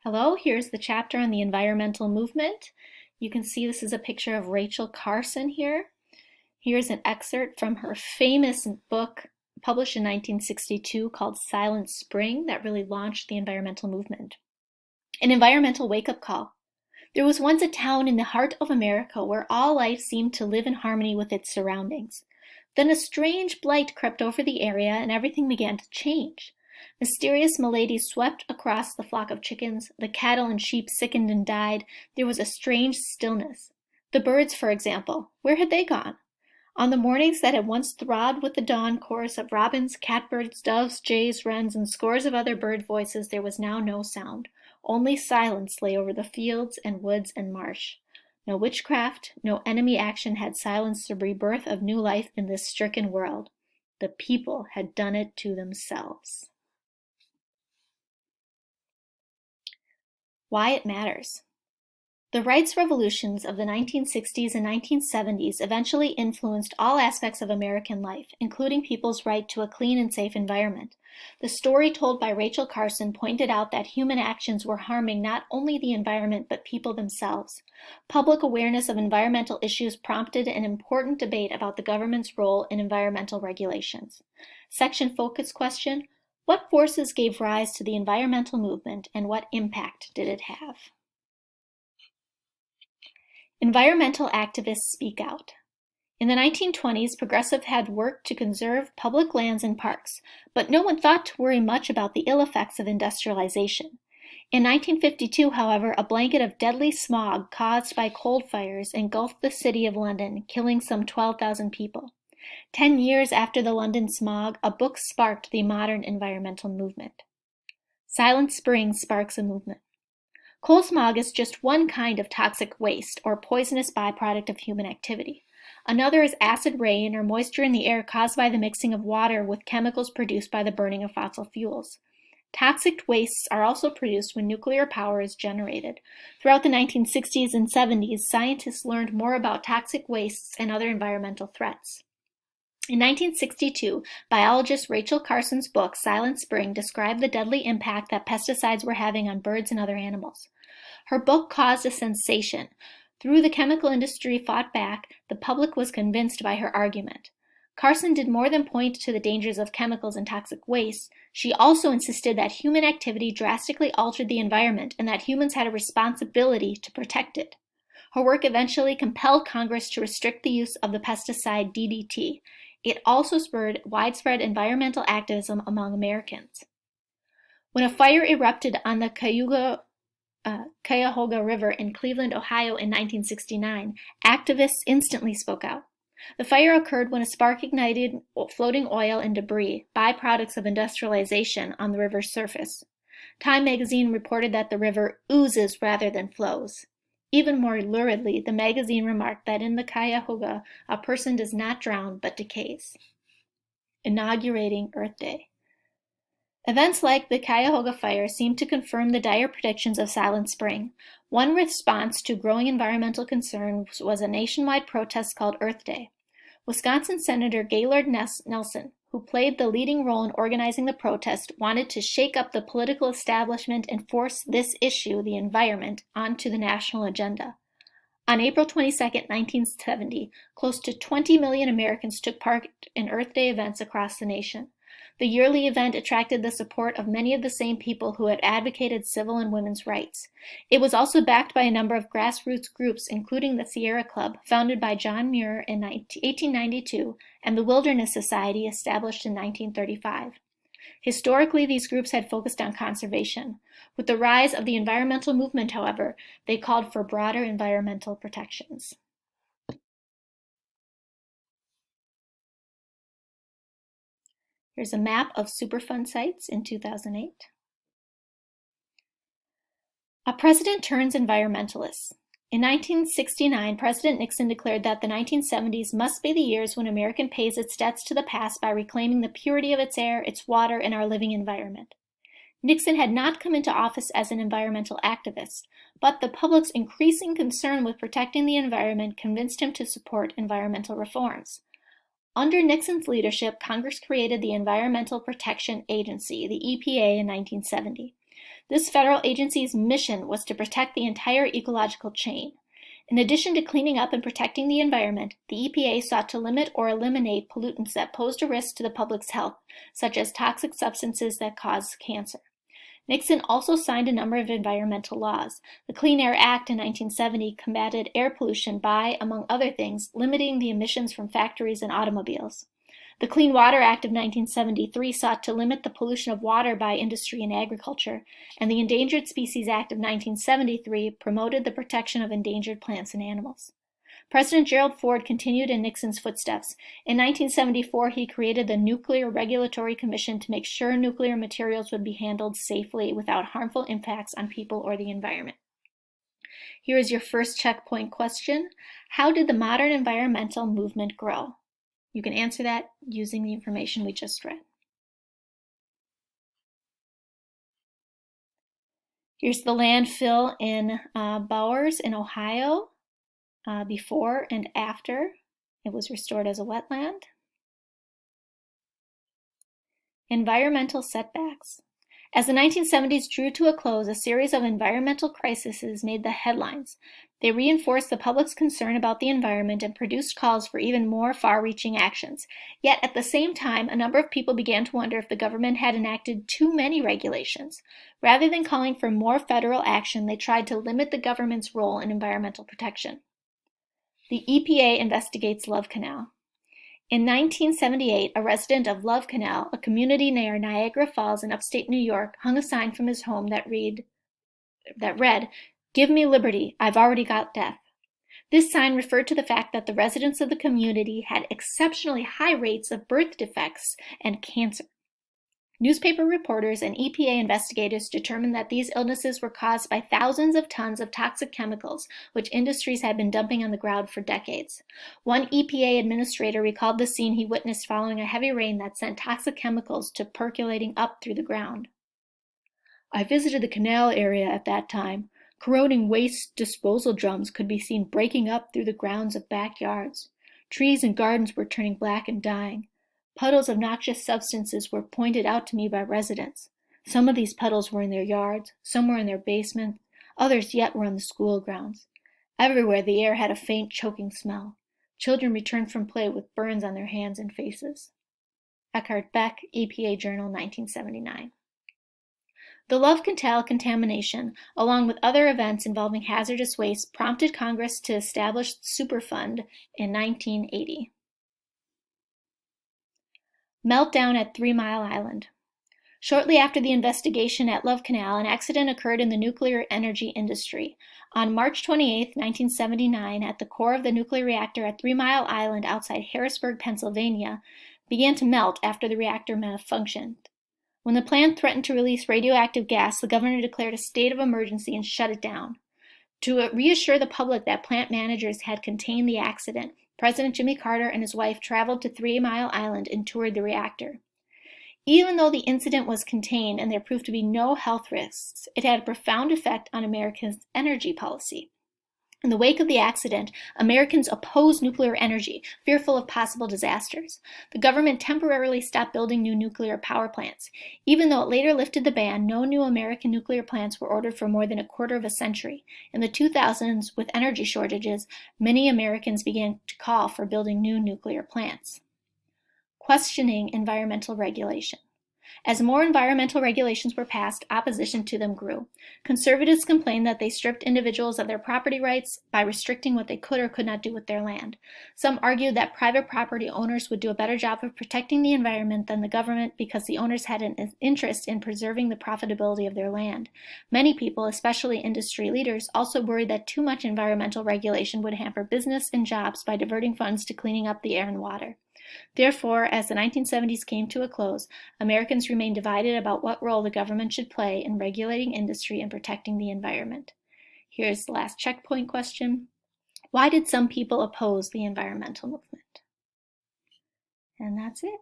Hello, here's the chapter on the environmental movement. You can see this is a picture of Rachel Carson here. Here's an excerpt from her famous book published in 1962 called Silent Spring that really launched the environmental movement. An environmental wake-up call. There was once a town in the heart of America where all life seemed to live in harmony with its surroundings. Then a strange blight crept over the area and everything began to change. Mysterious maladies swept across the flock of chickens. The cattle and sheep sickened and died. There was a strange stillness. The birds, for example, where had they gone? On the mornings that had once throbbed with the dawn chorus of robins, catbirds, doves, jays, wrens, and scores of other bird voices, there was now no sound. Only silence lay over the fields and woods and marsh. No witchcraft, no enemy action had silenced the rebirth of new life in this stricken world. The people had done it to themselves. Why it matters. The rights revolutions of the 1960s and 1970s eventually influenced all aspects of American life, including people's right to a clean and safe environment. The story told by Rachel Carson pointed out that human actions were harming not only the environment but people themselves. Public awareness of environmental issues prompted an important debate about the government's role in environmental regulations. Section focus question: what forces gave rise to the environmental movement and what impact did it have? Environmental activists speak out. In the 1920s, progressives had worked to conserve public lands and parks, but no one thought to worry much about the ill effects of industrialization. In 1952, however, a blanket of deadly smog caused by coal fires engulfed the city of London, killing some 12,000 people. 10 years after the London smog, a book sparked the modern environmental movement. Silent Spring sparks a movement. Coal smog is just one kind of toxic waste or poisonous byproduct of human activity. Another is acid rain or moisture in the air caused by the mixing of water with chemicals produced by the burning of fossil fuels. Toxic wastes are also produced when nuclear power is generated. Throughout the 1960s and 70s, scientists learned more about toxic wastes and other environmental threats. In 1962, biologist Rachel Carson's book, Silent Spring, described the deadly impact that pesticides were having on birds and other animals. Her book caused a sensation. Though the chemical industry fought back, the public was convinced by her argument. Carson did more than point to the dangers of chemicals and toxic waste. She also insisted that human activity drastically altered the environment and that humans had a responsibility to protect it. Her work eventually compelled Congress to restrict the use of the pesticide DDT. It also spurred widespread environmental activism among Americans. When a fire erupted on the Cuyahoga River in Cleveland, Ohio in 1969, activists instantly spoke out. The fire occurred when a spark ignited floating oil and debris, byproducts of industrialization, on the river's surface. Time magazine reported that the river oozes rather than flows. Even more luridly, the magazine remarked that in the Cuyahoga, a person does not drown but decays. Inaugurating Earth Day. Events like the Cuyahoga fire seemed to confirm the dire predictions of Silent Spring. One response to growing environmental concerns was a nationwide protest called Earth Day. Wisconsin Senator Gaylord Nelson, who played the leading role in organizing the protest, wanted to shake up the political establishment and force this issue, the environment, onto the national agenda. On April 22, 1970, close to 20 million Americans took part in Earth Day events across the nation. The yearly event attracted the support of many of the same people who had advocated civil and women's rights. It was also backed by a number of grassroots groups, including the Sierra Club, founded by John Muir in 1892, and the Wilderness Society, established in 1935. Historically, these groups had focused on conservation. With the rise of the environmental movement, however, they called for broader environmental protections. Here's a map of Superfund sites in 2008. A president turns environmentalist. In 1969, President Nixon declared that the 1970s must be the years when America pays its debts to the past by reclaiming the purity of its air, its water, and our living environment. Nixon had not come into office as an environmental activist, but the public's increasing concern with protecting the environment convinced him to support environmental reforms. Under Nixon's leadership, Congress created the Environmental Protection Agency, the EPA, in 1970. This federal agency's mission was to protect the entire ecological chain. In addition to cleaning up and protecting the environment, the EPA sought to limit or eliminate pollutants that posed a risk to the public's health, such as toxic substances that cause cancer. Nixon also signed a number of environmental laws. The Clean Air Act in 1970 combated air pollution by, among other things, limiting the emissions from factories and automobiles. The Clean Water Act of 1973 sought to limit the pollution of water by industry and agriculture, and the Endangered Species Act of 1973 promoted the protection of endangered plants and animals. President Gerald Ford continued in Nixon's footsteps. In 1974, he created the Nuclear Regulatory Commission to make sure nuclear materials would be handled safely without harmful impacts on people or the environment. Here is your first checkpoint question. How did the modern environmental movement grow? You can answer that using the information we just read. Here's the landfill in Bowers in Ohio before and after it was restored as a wetland. Environmental setbacks. As the 1970s drew to a close, a series of environmental crises made the headlines. They reinforced the public's concern about the environment and produced calls for even more far-reaching actions. Yet at the same time, a number of people began to wonder if the government had enacted too many regulations. Rather than calling for more federal action, they tried to limit the government's role in environmental protection. The EPA investigates Love Canal. In 1978, a resident of Love Canal, a community near Niagara Falls in upstate New York, hung a sign from his home that read, "Give me liberty, I've already got death." This sign referred to the fact that the residents of the community had exceptionally high rates of birth defects and cancer. Newspaper reporters and EPA investigators determined that these illnesses were caused by thousands of tons of toxic chemicals, which industries had been dumping on the ground for decades. One EPA administrator recalled the scene he witnessed following a heavy rain that sent toxic chemicals to percolating up through the ground. "I visited the canal area at that time. Corroding waste disposal drums could be seen breaking up through the grounds of backyards. Trees and gardens were turning black and dying. Puddles of noxious substances were pointed out to me by residents. Some of these puddles were in their yards, some were in their basements, others yet were on the school grounds. Everywhere the air had a faint, choking smell. Children returned from play with burns on their hands and faces." Eckhart Beck, EPA Journal, 1979. The Love Canal contamination, along with other events involving hazardous waste, prompted Congress to establish the Superfund in 1980. Meltdown at 3 Mile Island. Shortly after the investigation at Love Canal, an accident occurred in the nuclear energy industry. On March 28, 1979, at the core of the nuclear reactor at 3 Mile Island outside Harrisburg, Pennsylvania, began to melt after the reactor malfunctioned. When the plant threatened to release radioactive gas, the governor declared a state of emergency and shut it down. To reassure the public that plant managers had contained the accident, President Jimmy Carter and his wife traveled to 3 Mile Island and toured the reactor. Even though the incident was contained and there proved to be no health risks, it had a profound effect on America's energy policy. In the wake of the accident, Americans opposed nuclear energy, fearful of possible disasters. The government temporarily stopped building new nuclear power plants. Even though it later lifted the ban, no new American nuclear plants were ordered for more than a quarter of a century. In the 2000s, with energy shortages, many Americans began to call for building new nuclear plants. Questioning environmental regulation. As more environmental regulations were passed, opposition to them grew. Conservatives complained that they stripped individuals of their property rights by restricting what they could or could not do with their land. Some argued that private property owners would do a better job of protecting the environment than the government because the owners had an interest in preserving the profitability of their land. Many people, especially industry leaders, also worried that too much environmental regulation would hamper business and jobs by diverting funds to cleaning up the air and water. Therefore, as the 1970s came to a close, Americans remained divided about what role the government should play in regulating industry and protecting the environment. Here's the last checkpoint question. Why did some people oppose the environmental movement? And that's it.